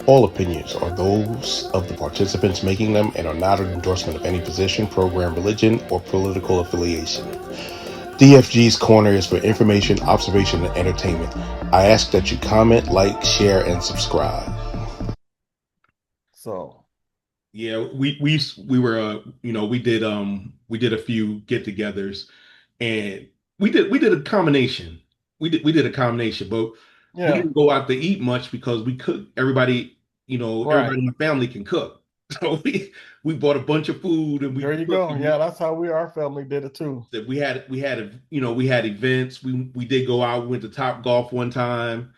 All opinions are those of the participants making them and are not an endorsement of any position, program, religion, or political affiliation. DFG's Corner is for information, observation, and entertainment. I ask that you comment, like, share, and subscribe. So, yeah, we were we did a few get-togethers, and we did a combination. We did a combination, but we yeah, didn't go out to eat much because we cook. Everybody, right. everybody in the family can cook. So we bought a bunch of food and we There you cooked, go. and Yeah, that's how our family did it too. we had events. We did go out. We went to Top Golf one time.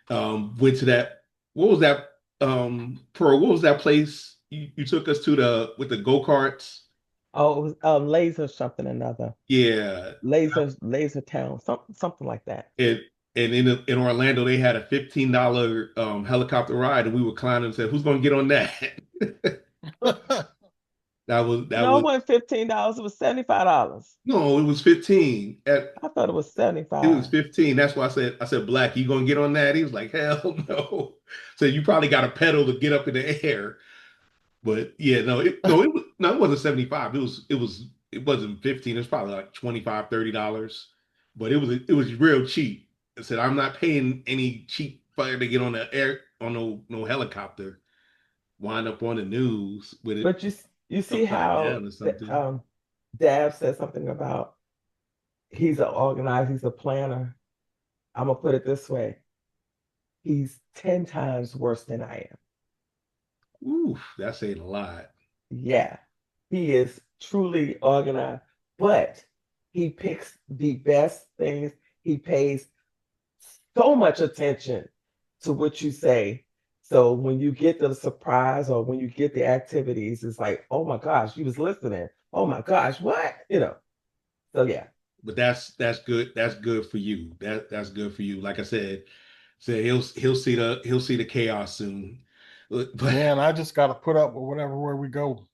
Went to that. What was that? Pearl. What was that place you took us to with the go-karts? Oh, it was laser something another. Yeah. Laser town, something like that. And in Orlando they had a $15 helicopter ride, and we were climbing and said, "Who's gonna get on that?" That was No, it wasn't $15, it was $75. no, it was 15. I thought it was It 75. was 15. That's why I said, Black, you gonna get on that? He was like, hell no. So you probably got a pedal to get up in the air. But yeah, it wasn't 75. It wasn't 15. It's probably like 25, $30. But it was real cheap. I said, I'm not paying any cheap fire to get on the air on no helicopter. Wind up on the news with it. But you see how Dab said something about he's an organizer, he's a planner. I'm gonna put it this way. He's 10 times worse than I am. Ooh, that's saying a lot. Yeah, he is truly organized, but he picks the best things. He pays so much attention to what you say. So when you get the surprise or when you get the activities, it's like, oh my gosh, you was listening. Oh my gosh, what? So yeah. But that's good. That's good for you. That's good for you. Like I said, he'll see the chaos soon. But man, I just got to put up with where we go.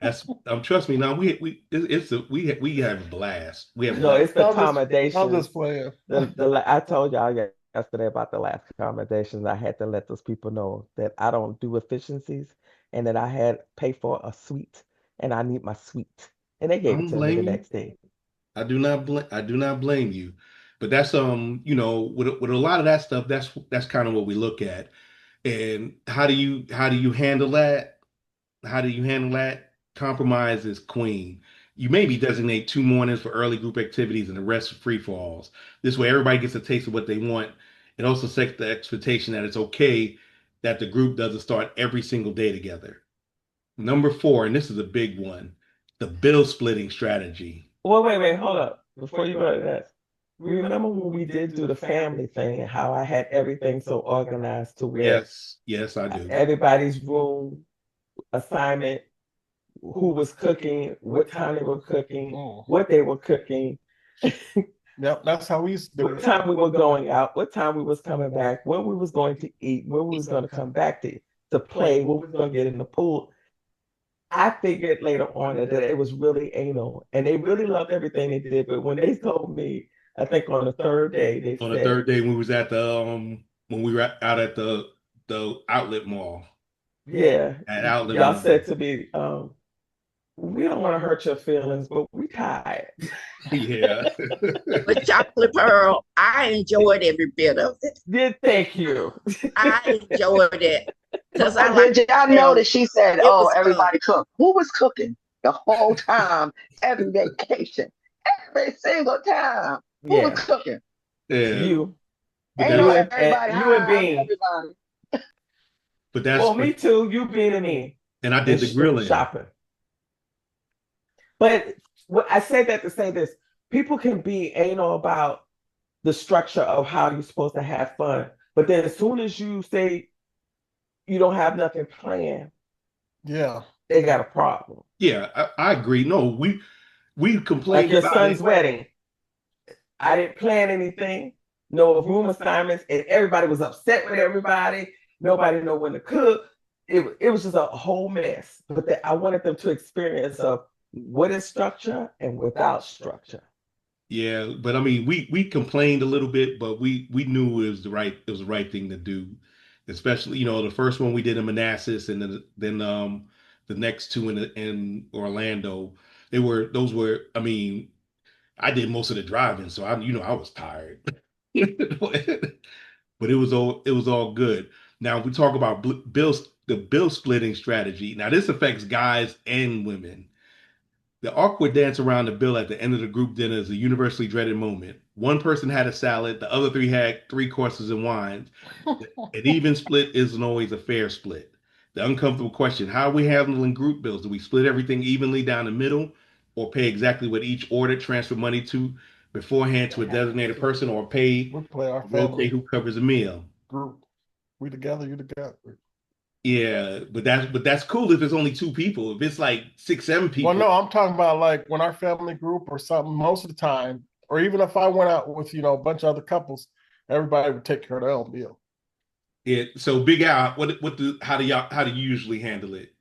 Trust me. Now we have a blast. We have it's the accommodation. I'll just play it. I told y'all yesterday about the last accommodations. I had to let those people know that I don't do efficiencies and that I had pay for a suite and I need my suite. And they gave it to me the next day. I do not blame you. But that's with a lot of that stuff, that's kind of what we look at. And how do you handle that? How do you handle that? Compromise is queen. You maybe designate 2 mornings for early group activities and the rest for free falls. This way, everybody gets a taste of what they want. It also sets the expectation that it's okay that the group doesn't start every single day together. Number 4, and this is a big one, the bill splitting strategy. Well, wait, hold up. Before you go to that, remember when we did do the family thing and how I had everything so organized to where yes, I do. Everybody's room, assignment, who was cooking, what time they were cooking, what they were cooking. Yep, that's how we used to do it. What time we were going out, what time we was coming back, when we was going to eat, when we was going to come back to play, when we was going to get in the pool. I figured later on that it was really anal, and they really loved everything they did. But when they told me, I think on the third day, the third day when we was at when we were out at the outlet mall. Yeah, at outlet y'all mall. said to me, we don't want to hurt your feelings, but we tired. Yeah. But Chocolate Pearl, I enjoyed every bit of it. Thank you. I enjoyed it. Did y'all know that she said, "Oh, everybody cook"? Who was cooking the whole time? Every vacation, every single time. Who was cooking? Yeah. You. Everybody. You and Bean. Everybody. But that's me too. You, Bean, and me. And I did the grilling, shopping. But I said that to say this: people can be anal about the structure of how you're supposed to have fun, but then as soon as you say you don't have nothing planned, they got a problem. Yeah, I agree. No, we complained like your about son's wedding. I didn't plan anything, no room assignments, and everybody was upset with everybody. Nobody knew when to cook. It was just a whole mess. But I wanted them to experience of what is structure and without structure. Yeah, but I mean, we complained a little bit, but we knew it was the right thing to do. especially, the first one we did in Manassas, and then the next two in Orlando. Those were, I mean, I did most of the driving, so I was tired. But it was all good. Now we talk about the bill splitting strategy. Now this affects guys and women. The awkward dance around the bill at the end of the group dinner is a universally dreaded moment. One person had a salad, the other three had three courses and wines. An even split isn't always a fair split. The uncomfortable question: how are we handling group bills? Do we split everything evenly down the middle, or pay exactly what each order, transfer money to beforehand to a designated person, or We play our rotate family who covers a meal? group. We together, you together. Yeah, but that's cool if it's only two people. If it's like 6, 7 people. Well, no, I'm talking about like when our family group or something, most of the time, or even if I went out with, a bunch of other couples, everybody would take care of their own meal. So Big Al, how do you usually handle it?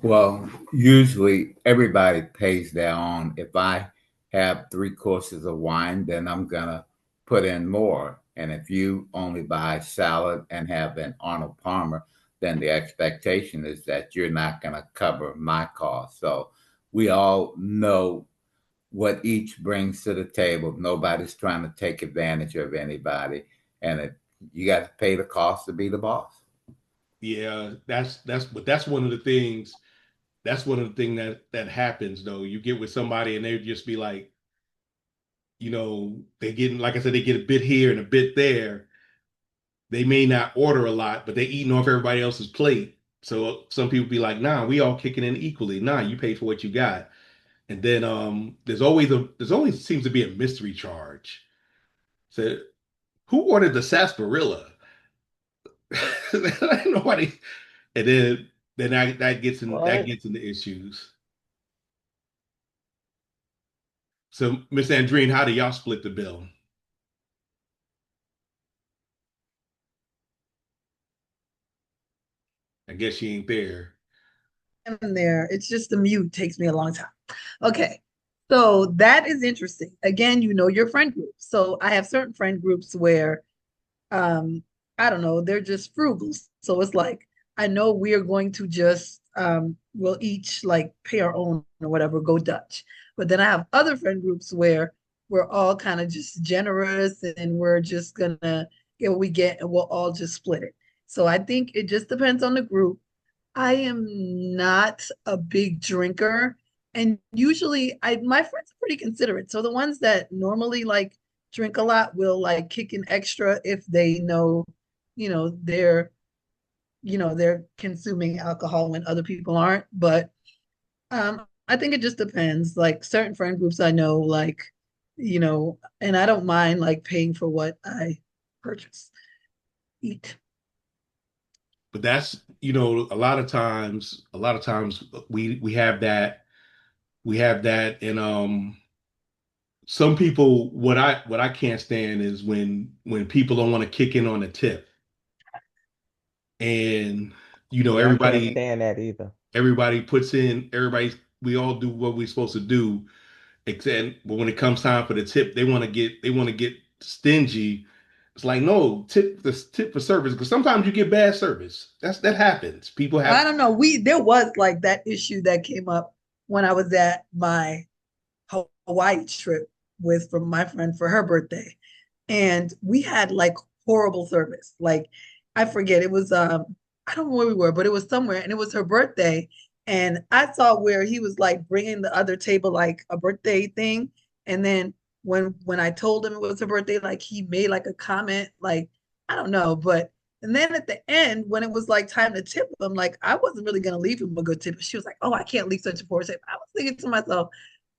Well, usually everybody pays their own. If I have 3 courses of wine, then I'm gonna put in more. And if you only buy salad and have an Arnold Palmer, then the expectation is that you're not gonna cover my cost. So we all know what each brings to the table. Nobody's trying to take advantage of anybody, and you got to pay the cost to be the boss. Yeah, that's one of the things. That's one of the things that happens though. You get with somebody and they just be like, they getting, like I said, they get a bit here and a bit there. They may not order a lot, but they eating off everybody else's plate. So some people be like, nah, we all kicking in equally. Nah, you pay for what you got. And then there's always seems to be a mystery charge. So who ordered the sarsaparilla? Nobody. And then that gets into issues. So Miss Andreen, how do y'all split the bill? I guess she ain't there. I'm there. It's just the mute takes me a long time. Okay. So that is interesting. Again, your friend group. So I have certain friend groups where I don't know, they're just frugal. So it's like I know we are going to just we'll each like pay our own or whatever, go Dutch. But then I have other friend groups where we're all kind of just generous and we're just gonna get what we get and we'll all just split it. So I think it just depends on the group. I am not a big drinker, and usually my friends are pretty considerate. So the ones that normally like drink a lot will like kick in extra if they know, you know, they're they're consuming alcohol when other people aren't. But I think it just depends. Like certain friend groups I know, like, and I don't mind like paying for what I purchase, eat. But that's, a lot of times we have that, and some people, what I can't stand is when people don't want to kick in on a tip. And Yeah, I can't everybody stand that either. puts in, we all do what we're supposed to do, except but when it comes time for the tip, they want to get stingy. It's like, no, tip for service, because sometimes you get bad service. That happens. People I have. don't know. There was like that issue that came up when I was at my Hawaii trip from my friend for her birthday. And we had like horrible service. Like I forget, it was I don't know where we were, but it was somewhere and it was her birthday. And I saw where he was like bringing the other table like a birthday thing. And then when I told him it was her birthday, like he made like a comment, like I don't know, but and then at the end, when it was like time to tip him, like I wasn't really gonna leave him a good tip. She was like, "Oh, I can't leave such a poor tip." I was thinking to myself,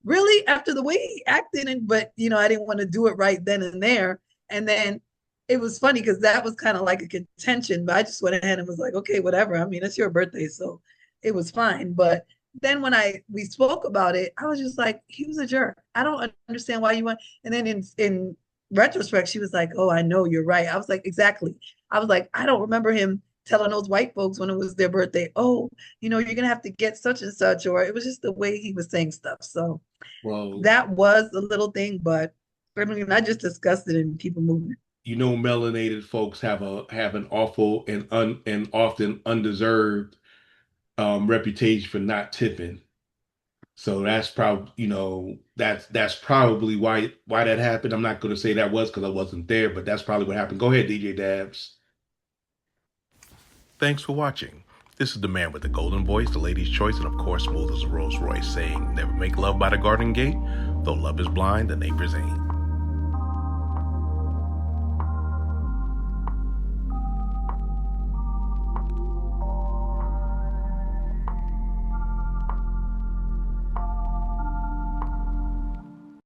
really, after the way he acted, but I didn't want to do it right then and there. And then it was funny because that was kind of like a contention, but I just went ahead and was like, okay, whatever. I mean, it's your birthday, so it was fine. But then when we spoke about it, I was just like, he was a jerk. I don't understand why you want. And then in retrospect, she was like, oh, I know you're right. I was like, exactly. I was like, I don't remember him telling those white folks when it was their birthday, oh, you're gonna have to get such and such, or it was just the way he was saying stuff. So Well, that was a little thing, but I mean, I just discussed it and keep it moving. melanated folks have an awful and often undeserved reputation for not tipping. So that's probably, that's probably why that happened. I'm not going to say that was because I wasn't there, but that's probably what happened. Go ahead, DJ Dabs. Thanks for watching. This is the man with the golden voice, the lady's choice, and of course, smooth as a Rolls Royce, saying, never make love by the garden gate. Though love is blind, the neighbor's aim.